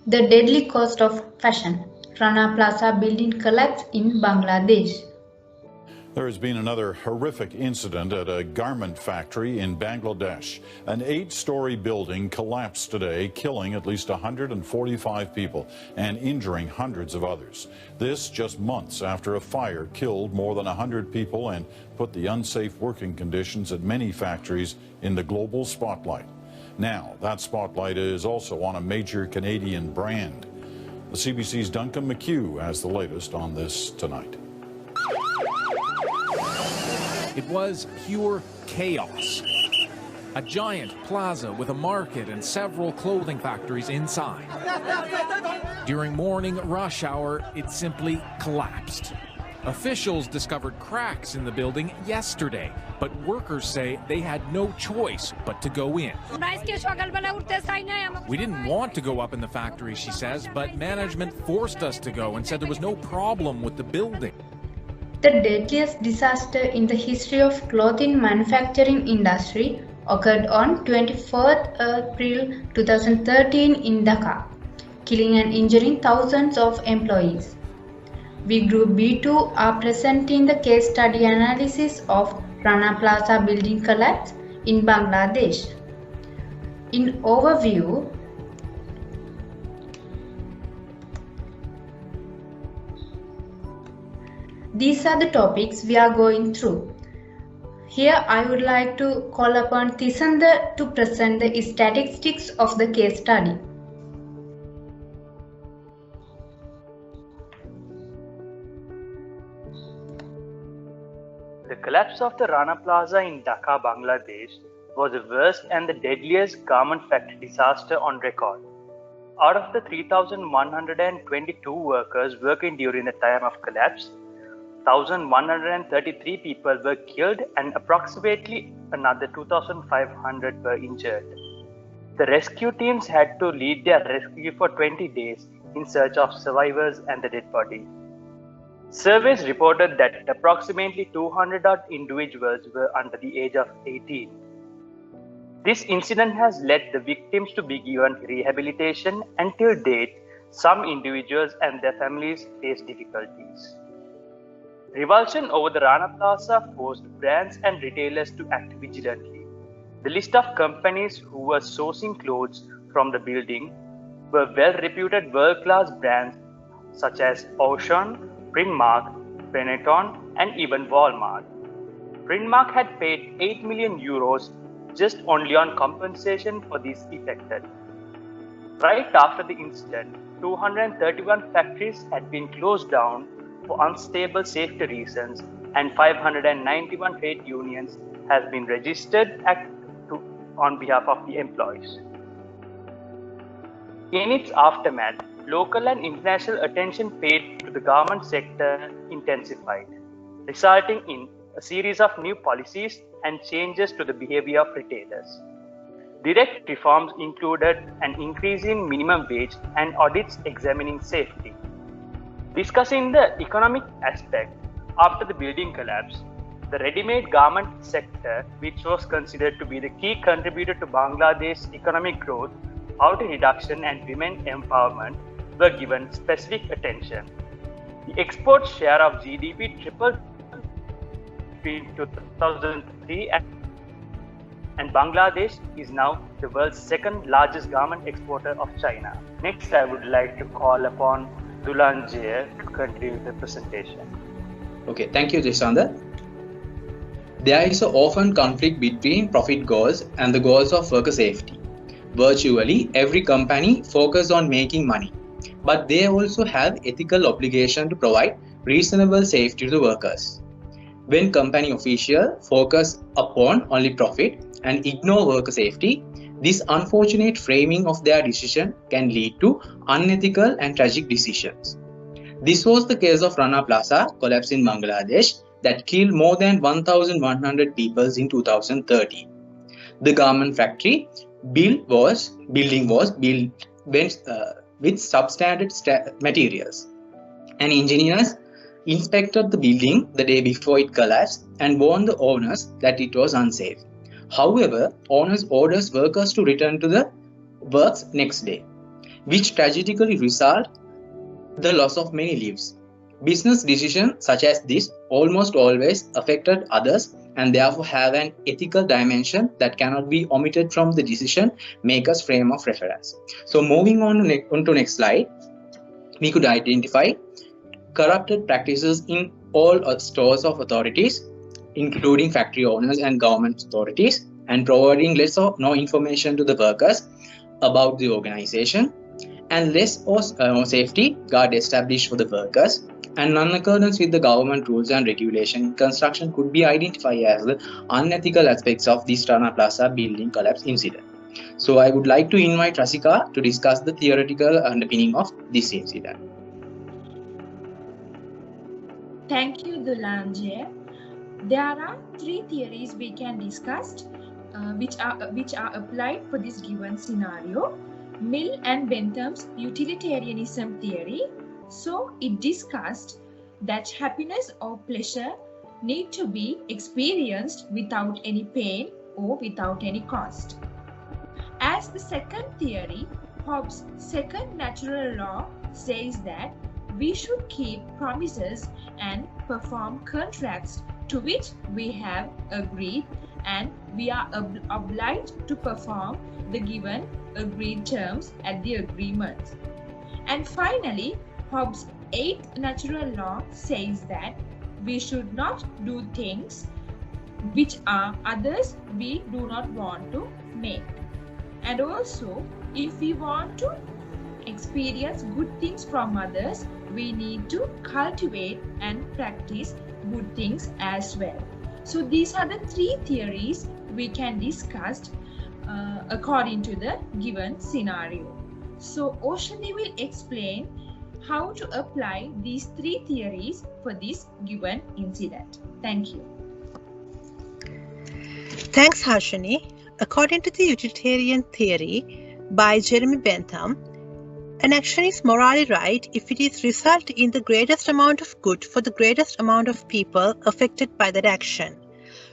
The deadly cost of fashion. Rana Plaza building collapse in Bangladesh. There has been another horrific incident at a garment factory in Bangladesh. An 8-story building collapsed today, killing at least 145 people and injuring hundreds of others. This just months after a fire killed more than 100 people and put the unsafe working conditions at many factories in the global spotlight. Now, that spotlight is also on a major Canadian brand. The CBC's Duncan McHugh has the latest on this tonight. It was pure chaos. A giant plaza with a market and several clothing factories inside. During morning rush hour, it simply collapsed. Officials discovered cracks in the building yesterday, but workers say they had no choice but to go in. We didn't want to go up in the factory, she says, but management forced us to go and said there was no problem with the building. The deadliest disaster in the history of clothing manufacturing industry occurred on 24th April 2013 in Dhaka, killing and injuring thousands of employees. We Group B2 are presenting the case study analysis of Rana Plaza building collapse in Bangladesh. In overview, these are the topics we are going through. Here I would like to call upon Tisanda to present the statistics of the case study. The collapse of the Rana Plaza in Dhaka, Bangladesh was the worst and the deadliest garment factory disaster on record. Out of the 3,122 workers working during the time of collapse, 1,133 people were killed and approximately another 2,500 were injured. The rescue teams had to lead their rescue for 20 days in search of survivors and the dead body. Surveys reported that approximately 200 odd individuals were under the age of 18. This incident has led the victims to be given rehabilitation, and till date, some individuals and their families face difficulties. Revulsion over the Rana Plaza forced brands and retailers to act vigilantly. The list of companies who were sourcing clothes from the building were well-reputed world-class brands such as Ocean, Primark, Benetton, and even Walmart. Primark had paid 8 million euros just only on compensation for these affected. Right after the incident, 231 factories had been closed down for unstable safety reasons, and 591 trade unions has been registered on behalf of the employees. In its aftermath, local and international attention paid to the garment sector intensified, resulting in a series of new policies and changes to the behavior of retailers. Direct reforms included an increase in minimum wage and audits examining safety. Discussing the economic aspect, after the building collapse, the ready-made garment sector, which was considered to be the key contributor to Bangladesh's economic growth, poverty reduction and women empowerment, were given specific attention. The export share of GDP tripled between 2003 and Bangladesh is now the world's second largest garment exporter of China. Next, I would like to call upon Dulanjaya to continue the presentation. Okay, thank you, Disanda. There is an often conflict between profit goals and the goals of worker safety. Virtually every company focuses on making money, but they also have ethical obligation to provide reasonable safety to the workers. When company officials focus upon only profit and ignore worker safety, this unfortunate framing of their decision can lead to unethical and tragic decisions. This was the case of Rana Plaza collapse in Bangladesh that killed more than 1,100 people in 2013. The garment factory building was built with substandard materials, and engineers inspected the building the day before it collapsed and warned the owners that it was unsafe. However, owners orders workers to return to the works next day. which tragically result the loss of many lives. Business decisions such as this almost always affected others and therefore have an ethical dimension that cannot be omitted from the decision maker's frame of reference. So moving on to next slide, we could identify corrupted practices in all stores of authorities, including factory owners and government authorities, and providing less or no information to the workers about the organization, and less or safety guard established for the workers, and non-accordance with the government rules and regulation in construction could be identified as the unethical aspects of this Rana Plaza building collapse incident. So I would like to invite Rasika to discuss the theoretical underpinning of this incident. Thank you, Dulanjaya. There are three theories we can discuss which are applied for this given scenario. Mill and Bentham's utilitarianism theory. So it discussed that happiness or pleasure need to be experienced without any pain or without any cost. As the second theory, Hobbes' second natural law says that we should keep promises and perform contracts to which we have agreed, and we are obliged to perform the given agreed terms at the agreement. And finally, Hobbes' eighth natural law says that we should not do things which are others we do not want to make. And also, if we want to experience good things from others, we need to cultivate and practice good things as well. So these are the three theories we can discuss according to the given scenario. So Oshani will explain how to apply these three theories for this given incident. Thank you. Thanks, Harshani. According to the utilitarian theory by Jeremy Bentham, an action is morally right if it is result in the greatest amount of good for the greatest amount of people affected by that action.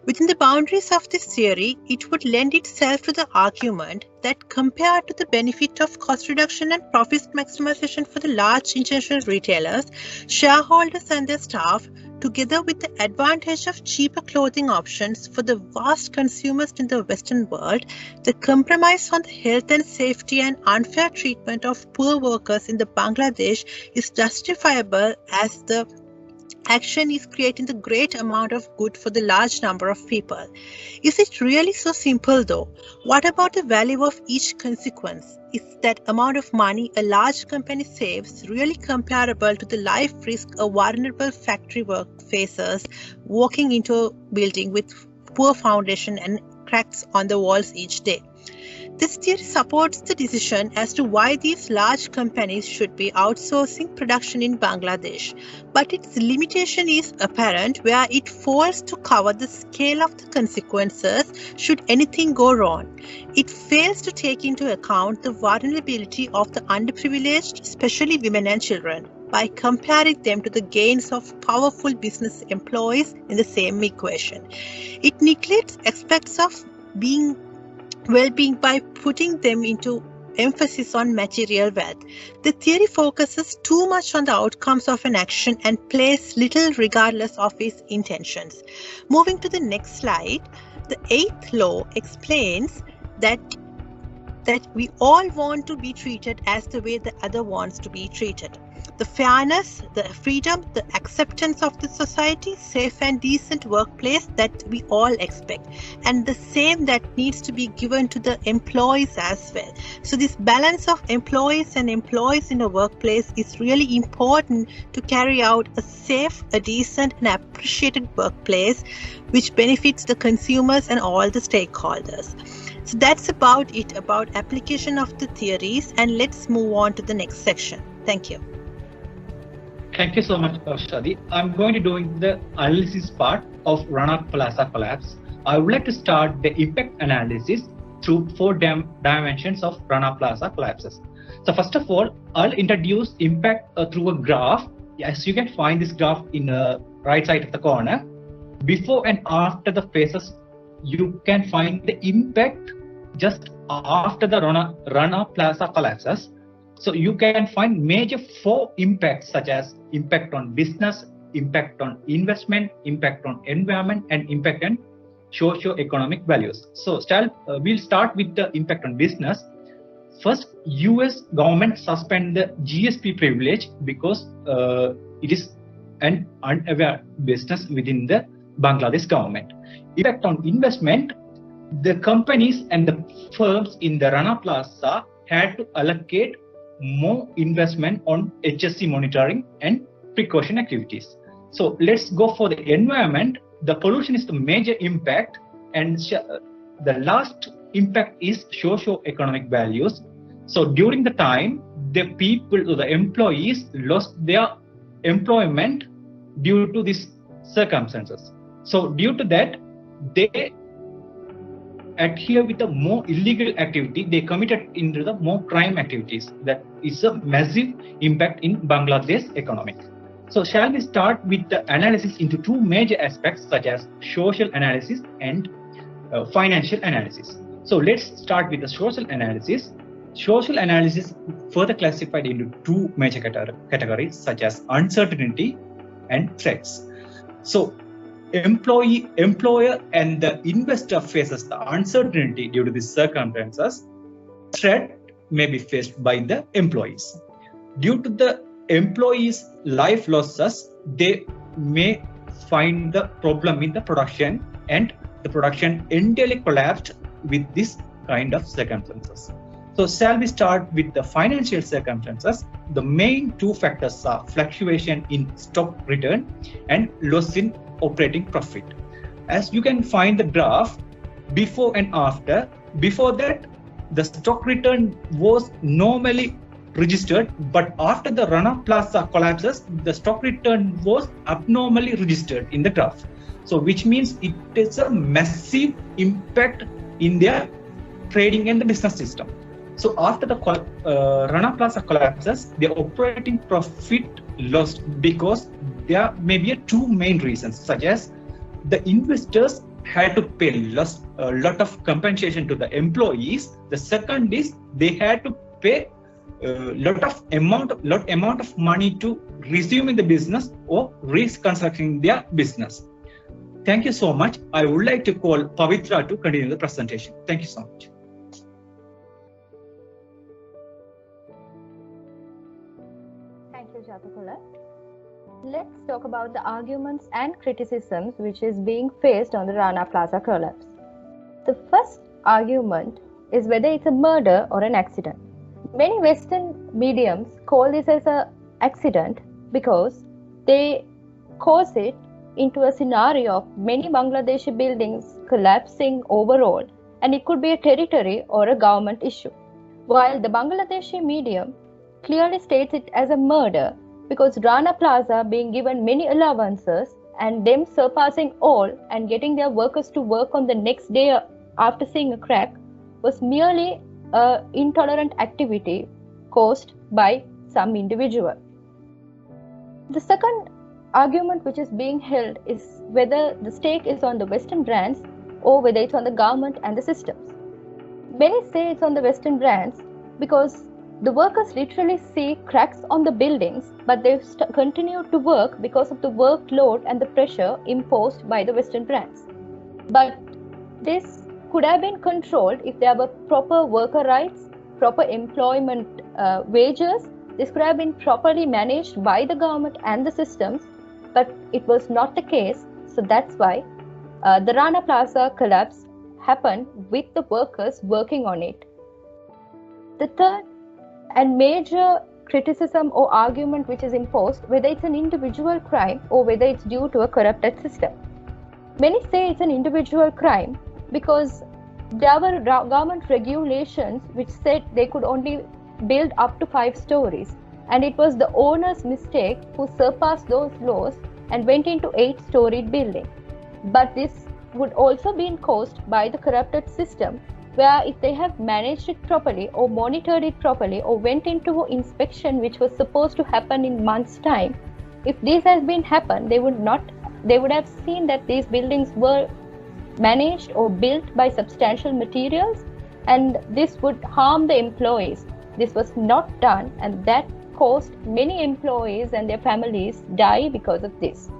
Within the boundaries of this theory, it would lend itself to the argument that compared to the benefit of cost reduction and profit maximization for the large international retailers, shareholders and their staff, together with the advantage of cheaper clothing options for the vast consumers in the Western world, the compromise on the health and safety and unfair treatment of poor workers in the Bangladesh is justifiable as the action is creating the great amount of good for the large number of people. Is it really so simple though? What about the value of each consequence? Is that amount of money a large company saves really comparable to the life risk a vulnerable factory worker faces walking into a building with poor foundation and cracks on the walls each day? This theory supports the decision as to why these large companies should be outsourcing production in Bangladesh, but its limitation is apparent where it fails to cover the scale of the consequences should anything go wrong. It fails to take into account the vulnerability of the underprivileged, especially women and children, by comparing them to the gains of powerful business employees in the same equation. It neglects aspects of well-being by putting them into emphasis on material wealth. The theory focuses too much on the outcomes of an action and plays little regardless of its intentions. Moving to the next slide, the eighth law explains that we all want to be treated as the way the other wants to be treated. The fairness, the freedom, the acceptance of the society, safe and decent workplace that we all expect, and the same that needs to be given to the employees as well. So this balance of employees and employees in a workplace is really important to carry out a safe, a decent and appreciated workplace which benefits the consumers and all the stakeholders. So that's about it about application of the theories, and let's move on to the next section. Thank you. Thank you so much, Harshani. I'm going to do the analysis part of Rana Plaza collapse. I would like to start the impact analysis through four dimensions of Rana Plaza collapses. So first of all, I'll introduce impact through a graph. As you can find this graph in the right side of the corner. Before and after the phases, you can find the impact just after the Rana Plaza collapses. So you can find major 4 impacts such as impact on business, impact on investment, impact on environment, and impact on socio-economic values. So we'll start with the impact on business. First, US government suspend the GSP privilege because it is an unaware business within the Bangladesh government. Impact on investment, the companies and the firms in the Rana Plaza had to allocate more investment on HSC monitoring and precaution activities. So let's go for the environment. The pollution is the major impact, and the last impact is socio-economic values. So during the time, the people or the employees lost their employment due to these circumstances. So due to that, they adhere with a more illegal activity. They committed into the more crime activities. That is a massive impact in Bangladesh economic. So shall we start with the analysis into 2 major aspects such as social analysis and financial analysis. So let's start with the social analysis. Social analysis further classified into 2 major categories such as uncertainty and threats. So employer and the investor faces the uncertainty due to these circumstances. Threat may be faced by the employees. Due to the employees' life losses, they may find the problem in the production, and the production entirely collapsed with this kind of circumstances. So shall we start with the financial circumstances? The main 2 factors are fluctuation in stock return and loss in operating profit. As you can find the graph before and after. Before that, the stock return was normally registered, but after the Rana Plaza collapses, the stock return was abnormally registered in the graph. So which means it is a massive impact in their trading and the business system. So after the Rana Plaza collapses, the operating profit lost because there may be 2 main reasons, such as the investors had to pay a lot of compensation to the employees. The second is they had to pay lot amount of money to resuming the business or reconstructing their business. Thank you so much. I would like to call Pavitra to continue the presentation. Thank you so much. Thank you, Jathukulan. Let's talk about the arguments and criticisms which is being faced on the Rana Plaza collapse. The first argument is whether it's a murder or an accident. Many Western mediums call this as an accident because they cause it into a scenario of many Bangladeshi buildings collapsing overall, and it could be a territory or a government issue. While the Bangladeshi medium clearly states it as a murder because Rana Plaza being given many allowances and them surpassing all and getting their workers to work on the next day after seeing a crack was merely an intolerant activity caused by some individual. The second argument which is being held is whether the stake is on the Western brands or whether it's on the government and the systems. Many say it's on the Western brands because the workers literally see cracks on the buildings, but they continue to work because of the workload and the pressure imposed by the Western brands. But this could have been controlled if there were proper worker rights, proper employment wages. This could have been properly managed by the government and the systems, but it was not the case. So that's why the Rana Plaza collapse happened with the workers working on it. The third and major criticism or argument which is imposed, whether it's an individual crime or whether it's due to a corrupted system. Many say it's an individual crime because there were government regulations which said they could only build up to 5 stories, and it was the owner's mistake who surpassed those laws and went into 8-storied building. But this would also be caused by the corrupted system, where if they have managed it properly or monitored it properly or went into inspection which was supposed to happen in months' time, if this has been happened, they would have seen that these buildings were managed or built by substantial materials, and this would harm the employees. this was not done, and that caused many employees and their families die because of this.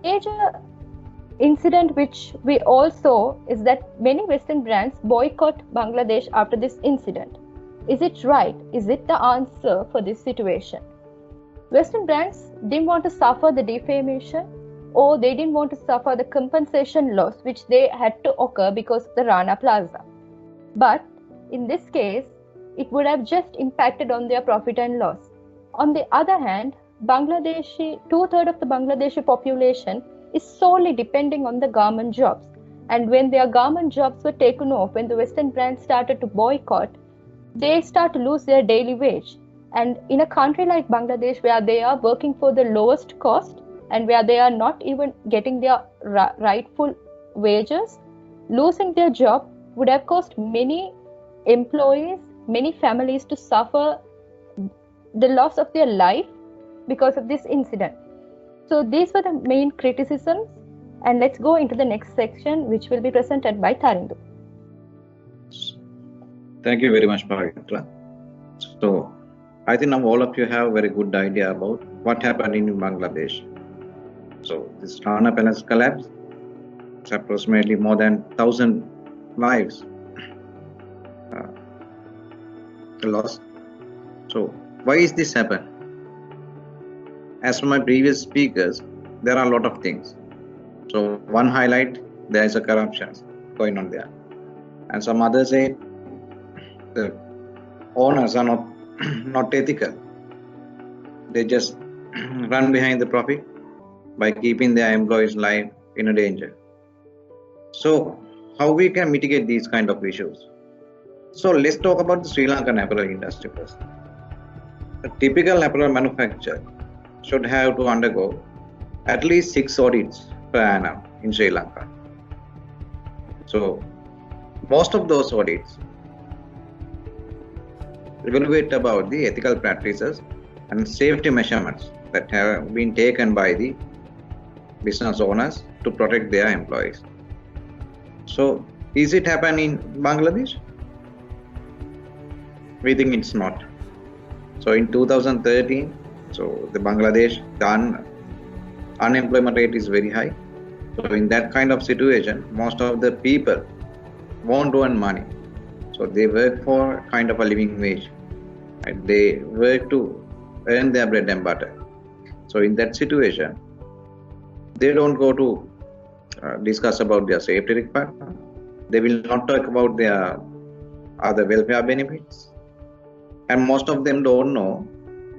Major incident which we all saw is that many Western brands boycott Bangladesh after this incident. Is it right? Is it the answer for this situation? Western brands didn't want to suffer the defamation, or they didn't want to suffer the compensation loss which they had to occur because of the Rana Plaza. But in this case, it would have just impacted on their profit and loss. On the other hand, Bangladeshi, 2/3 of the Bangladeshi population is solely depending on the garment jobs. And when their garment jobs were taken off, when the Western brands started to boycott, they start to lose their daily wage. And in a country like Bangladesh, where they are working for the lowest cost and where they are not even getting their rightful wages, losing their job would have caused many employees, many families to suffer the loss of their life because of this incident. So these were the main criticisms, and let's go into the next section, which will be presented by Tarindu. Thank you very much, Pavitra. So I think now all of you have a very good idea about what happened in Bangladesh. So this Rana Palace collapse, it's approximately more than 1,000 lives lost. So why is this happen? As for my previous speakers, there are a lot of things. So one highlight, there is a corruption going on there. And some others say the owners are not ethical. They just run behind the profit by keeping their employees' life in a danger. So how we can mitigate these kind of issues? So let's talk about the Sri Lankan apparel industry first. A typical apparel manufacturer should have to undergo at least 6 audits per annum in Sri Lanka. So most of those audits evaluate about the ethical practices and safety measurements that have been taken by the business owners to protect their employees. So is it happening in Bangladesh? We think it's not. So in 2013, so the Bangladesh, the unemployment rate is very high. So in that kind of situation, most of the people won't earn money. So they work for kind of a living wage. And they work to earn their bread and butter. So in that situation, they don't go to discuss about their safety requirement. They will not talk about their other welfare benefits. And most of them don't know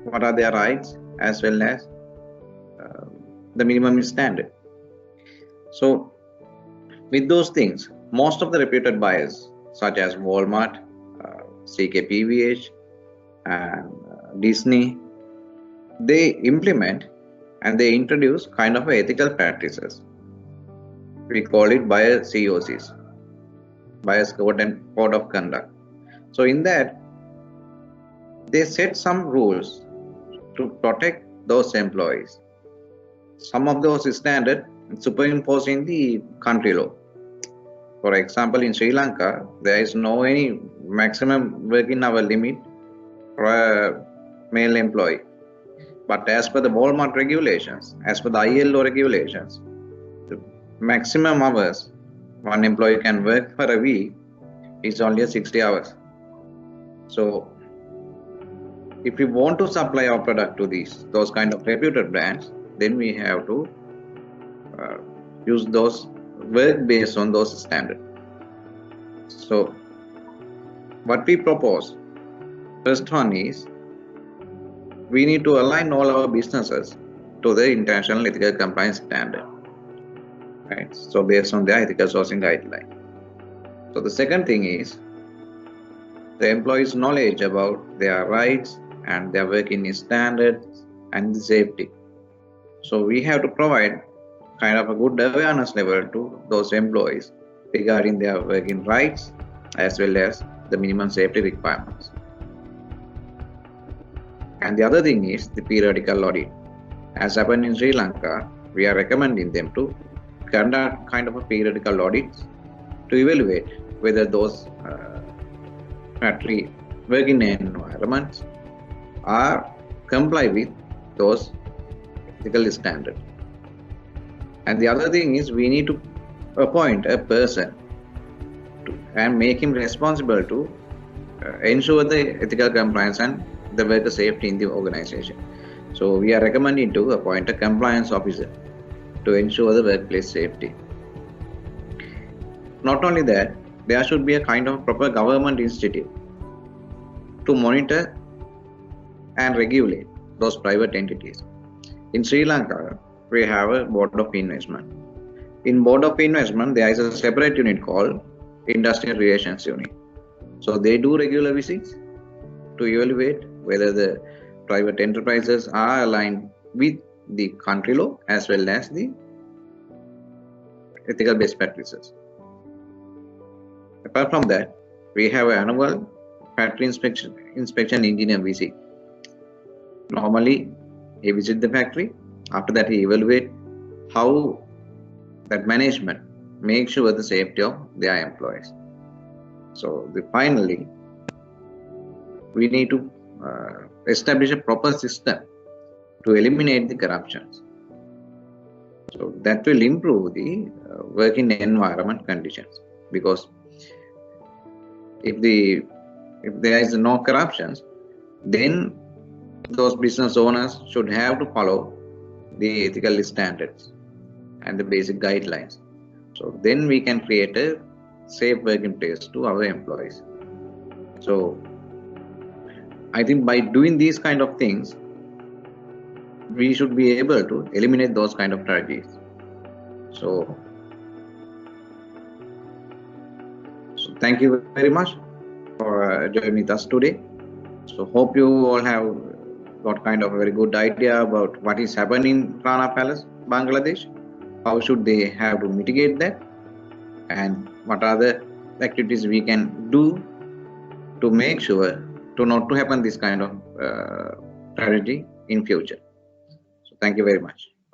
what are their rights as well as the minimum standard. So with those things, most of the reputed buyers such as Walmart, CKPVH and Disney, they implement and they introduce kind of ethical practices. We call it buyer COCs, Buyers Code of Conduct. So in that, they set some rules to protect those employees. Some of those standards superimposed in the country law. For example, in Sri Lanka, there is no any maximum working hour limit for a male employee. But as per the Walmart regulations, as per the ILO regulations, the maximum hours one employee can work for a week is only 60 hours. So if we want to supply our product to those kind of reputed brands, then we have to use those work based on those standards. So what we propose, first one is we need to align all our businesses to the international ethical compliance standard. Right? So based on their ethical sourcing guideline. So the second thing is the employees' knowledge about their rights and their working standards and the safety. So we have to provide kind of a good awareness level to those employees regarding their working rights as well as the minimum safety requirements. And the other thing is the periodical audit. As happened in Sri Lanka, we are recommending them to conduct kind of a periodical audits to evaluate whether those factory working environments are comply with those ethical standards. And the other thing is we need to appoint a person and make him responsible to ensure the ethical compliance and the worker safety in the organization. So we are recommending to appoint a compliance officer to ensure the workplace safety. Not only that, there should be a kind of proper government institute to monitor and regulate those private entities. In Sri Lanka, we have a board of investment. In board of investment, there is a separate unit called industrial relations unit. So they do regular visits to evaluate whether the private enterprises are aligned with the country law as well as the ethical best practices. Apart from that, we have an annual factory inspection engineer visit. Normally, he visits the factory. After that, he evaluates how that management makes sure the safety of their employees. So finally, we need to establish a proper system to eliminate the corruptions. So that will improve the working environment conditions, because if there is no corruptions, then those business owners should have to follow the ethical standards and the basic guidelines. So then we can create a safe working place to our employees. So I think by doing these kind of things, we should be able to eliminate those kind of tragedies. So thank you very much for joining with us today. So hope you all have got kind of a very good idea about what is happening in Rana Palace, Bangladesh. How should they have to mitigate that, and what are the activities we can do to make sure to not to happen this kind of tragedy in future. So thank you very much.